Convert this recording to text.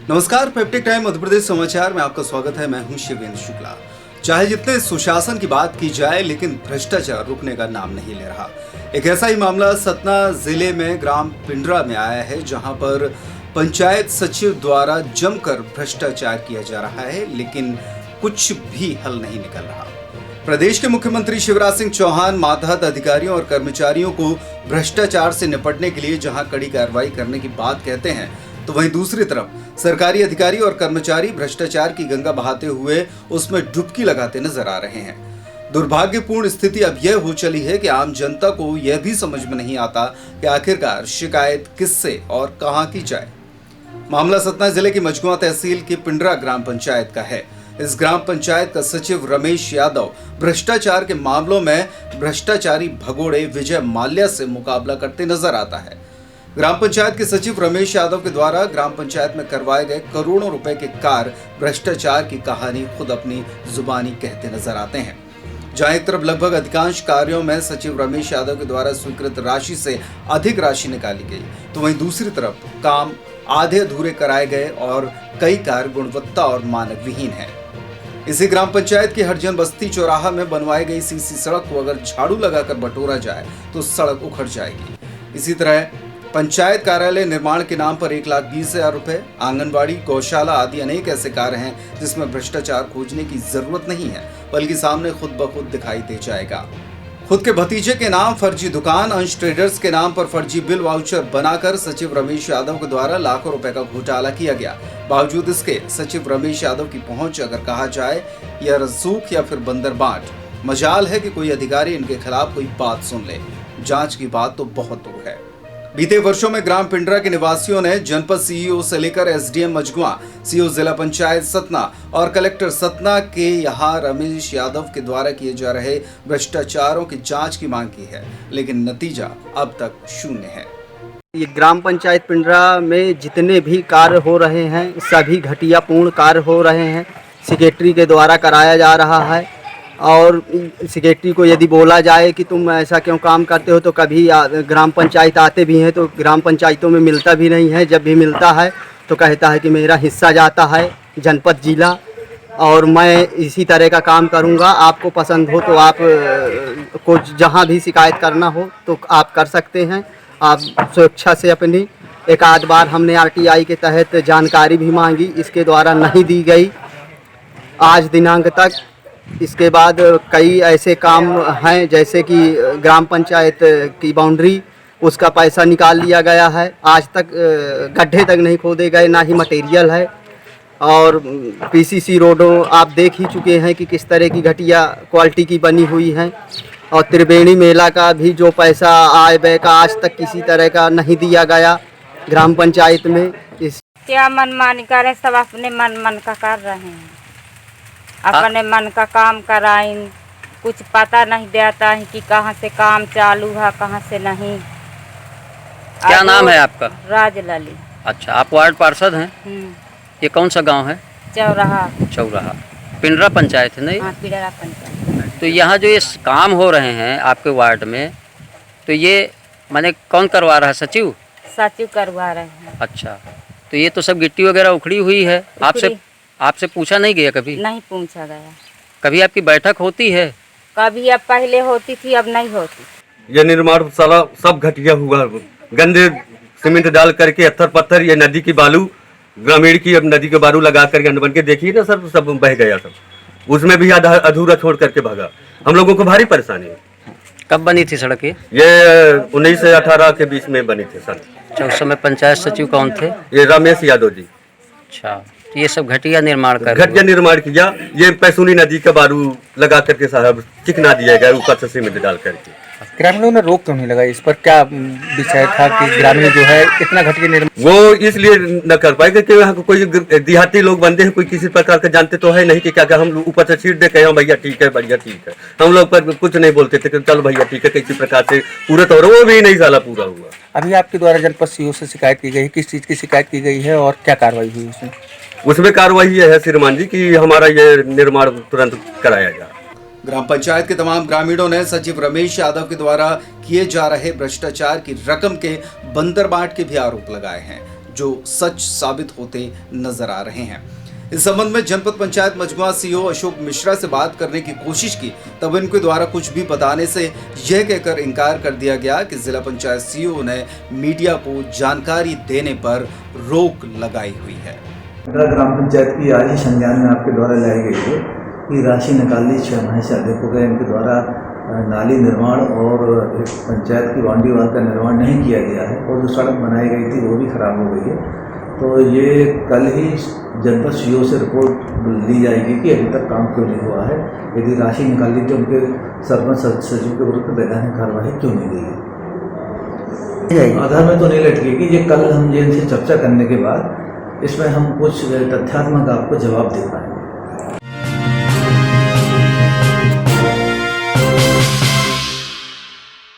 नमस्कार, peptic time Madhya Pradesh समाचार में आपका स्वागत है। मैं हूं शिवेंद्र शुक्ला। चाहे जितने सुशासन की बात की जाए, लेकिन भ्रष्टाचार रुकने का नाम नहीं ले रहा। एक ऐसा ही मामला सतना जिले में ग्राम पिंडरा में आया है, जहां पर पंचायत सचिव द्वारा जमकर भ्रष्टाचार किया जा रहा है, लेकिन कुछ भी हल नहीं निकल रहा। प्रदेश के मुख्यमंत्री शिवराज सिंह चौहान मातहत अधिकारियों और कर्मचारियों को भ्रष्टाचार से निपटने के लिए जहां कड़ी कार्रवाई करने की बात कहते हैं, तो वहीं दूसरी तरफ सरकारी अधिकारी और कर्मचारी भ्रष्टाचार की गंगा बहाते हुए उसमें डुबकी लगाते नजर आ रहे हैं। दुर्भाग्यपूर्ण स्थिति अब यह हो चली है कि आम जनता को यह भी समझ में नहीं आता कि आखिरकार शिकायत किससे और कहां की जाए। मामला सतना जिले की मझगुआ तहसील की पिंडरा ग्राम पंचायत का है। इस ग्राम पंचायत का सचिव रमेश यादव भ्रष्टाचार के मामलों में भ्रष्टाचारी भगोड़े विजय माल्या से मुकाबला करते नजर आता है। ग्राम पंचायत के सचिव रमेश यादव के द्वारा ग्राम पंचायत में करवाए गए करोड़ों रुपए के कार्य भ्रष्टाचार की कहानी खुद अपनी जुबानी कहते नजर आते हैं। जहां एक तरफ लगभग अधिकांश कार्यों में सचिव रमेश यादव के द्वारा स्वीकृत राशि से अधिक राशि निकाली गई, तो वहीं दूसरी तरफ काम आधे अधूरे कराए गए और कई कार्य गुणवत्ता और मानक विहीन है। इसी ग्राम पंचायत की हरजन बस्ती चौराहा में बनवाई गई सीसी सड़क को अगर झाड़ू लगाकर बटोरा जाए तो सड़क उखड़ जाएगी। इसी तरह पंचायत कार्यालय निर्माण के नाम पर 1,20,000 रुपए, आंगनबाड़ी, गौशाला आदि अनेक ऐसे कार्य हैं जिसमें भ्रष्टाचार खोजने की जरूरत नहीं है, बल्कि सामने खुद ब खुद दिखाई दे जाएगा। खुद के भतीजे के नाम फर्जी दुकान, अंश ट्रेडर्स के नाम पर फर्जी बिल वाउचर बनाकर सचिव रमेश यादव के द्वारा लाखों रुपए का घोटाला किया गया। बावजूद इसके सचिव रमेश यादव की पहुंच अगर कहा जाए या रसूख या फिर बंदरबाट, मजाल है कि कोई अधिकारी इनके खिलाफ कोई बात सुन ले। जांच की बात तो बहुत दूर है। बीते वर्षों में ग्राम पिंडरा के निवासियों ने जनपद सीईओ से लेकर एसडीएम मझगुआ, सीईओ जिला पंचायत सतना और कलेक्टर सतना के यहां रमेश यादव के द्वारा किए जा रहे भ्रष्टाचारों की जांच की मांग की है, लेकिन नतीजा अब तक शून्य है। ये ग्राम पंचायत पिंडरा में जितने भी कार्य हो रहे हैं, सभी घटियापूर्ण कार्य हो रहे हैं। सेक्रेटरी के द्वारा कराया जा रहा है और सेक्रेटरी को यदि बोला जाए कि तुम ऐसा क्यों काम करते हो, तो कभी ग्राम पंचायत आते भी हैं तो ग्राम पंचायतों में मिलता भी नहीं है। जब भी मिलता है तो कहता है कि मेरा हिस्सा जाता है जनपद जिला और मैं इसी तरह का काम करूंगा। आपको पसंद हो तो आप को जहां भी शिकायत करना हो तो आप कर सकते हैं। आप सुरक्षा से अपनी एक आध बार हमने आरटीआई के तहत जानकारी भी मांगी, इसके द्वारा नहीं दी गई आज दिनांक तक। इसके बाद कई ऐसे काम हैं, जैसे कि ग्राम पंचायत की बाउंड्री, उसका पैसा निकाल लिया गया है। आज तक गड्ढे तक नहीं खोदे गए, ना ही मटेरियल है। और पीसीसी रोडों आप देख ही चुके हैं कि किस तरह की घटिया क्वालिटी की बनी हुई है। और त्रिवेणी मेला का भी जो पैसा आय व्यय का आज तक किसी तरह का नहीं दिया गया ग्राम पंचायत में। इस क्या मनमानी करें, सब अपने मन का कर रहे हैं, अपने मन का काम कराएं। कुछ पता नहीं देता है कि कहाँ से काम चालू है, कहाँ से नहीं। क्या नाम है आपका? राजलली। अच्छा, आप वार्ड पार्षद हैं? ये कौन सा गांव है? चौराहा। चौराहा पिंडरा पंचायत है नहीं? हाँ, पिंडरा पंचायत। तो यहाँ जो ये काम हो रहे हैं आपके वार्ड में, तो ये माने कौन करवा रहा है? सचिव? सचिव करवा रहे हैं। अच्छा, तो ये तो सब गिट्टी वगैरह उखड़ी हुई है। आपसे पूछा नहीं गया कभी? नहीं पूछा गया। कभी आपकी बैठक होती है? कभी अब पहले होती थी, अब नहीं होती। ये निर्माण साला सब घटिया हुआ, गंदे सीमेंट डाल करके अत्थर पत्थर, ये नदी की बालू, ग्रामीण की अब नदी के बालू लगा करके बन के देखिए ना सर, सब बह गया सब। उसमें भी आधा अधूरा छोड़ करके भागा। हम लोगों को भारी परेशानी है। कब बनी थी सड़क? ये 19 से 18 के बीच में बनी थी सर। अच्छा, उस समय पंचायत सचिव कौन थे? ये रमेश यादव जी। अच्छा, तो ये सब घटिया निर्माण घटिया निर्माण किया। ये पैसुनी नदी का बालू लगा करके साहब चिकना दिया गया, ऊपर से सीमेंट डाल करके। ग्रामीणों ने रोक क्यों नहीं लगाई? इस पर क्या विषय था कि ग्रामीण जो है इतना घटिया निर्माण? वो इसलिए न कर पाए क्योंकि यहाँ कोई देहाती लोग बनते हैं, कोई किसी प्रकार का जानते तो है नहीं कि क्या हम ऊपर से छीट दे के भैया ठीक है, बढ़िया ठीक है। हम लोग पर कुछ नहीं बोलते थे कि चलो भैया ठीक है, किसी प्रकार से पूरा तो वो भी नहीं साला पूरा हुआ। अभी आपके द्वारा जनपद सीईओ से शिकायत की गई है, किस चीज़ की शिकायत की गई है और क्या कार्रवाई हुई उसमें? उसमें कार्रवाई ये है श्रीमान जी कि हमारा ये निर्माण तुरंत कराया जाए। ग्राम पंचायत के तमाम ग्रामीणों ने सचिव रमेश यादव के द्वारा किए जा रहे भ्रष्टाचार की रकम के बंदरबाट के भी आरोप लगाए हैं। जो सच साबित होते नजर आ रहे हैं। इस संबंध में जनपद पंचायत मजमुआ सीईओ अशोक मिश्रा से बात करने की कोशिश की, तब इनके द्वारा कुछ भी बताने से यह कहकर इनकार कर दिया गया कि जिला पंचायत सीईओ ने मीडिया को जानकारी देने पर रोक लगाई हुई है। ग्राम पंचायत की आज ही संज्ञान में आपके द्वारा लाई गई है कि राशि निकाली 6 माह से अधिक हो गए, इनके द्वारा नाली निर्माण और पंचायत की बाउंड्री वाल का निर्माण नहीं किया गया है और जो सड़क बनाई गई थी वो भी खराब हो गई है। तो ये कल ही जनपद सीईओ से रिपोर्ट ली जाएगी कि अभी तक काम क्यों नहीं हुआ है, यदि राशि निकाली तो उनके सरपंच सचिव के विरुद्ध वैधानिक कार्रवाई क्यों नहीं की गई। आधार में तो नहीं लटकेगी, ये कल हम इनसे चर्चा करने के बाद इसमें हम कुछ तथ्यात्मक आपको जवाब दे पाएंगे।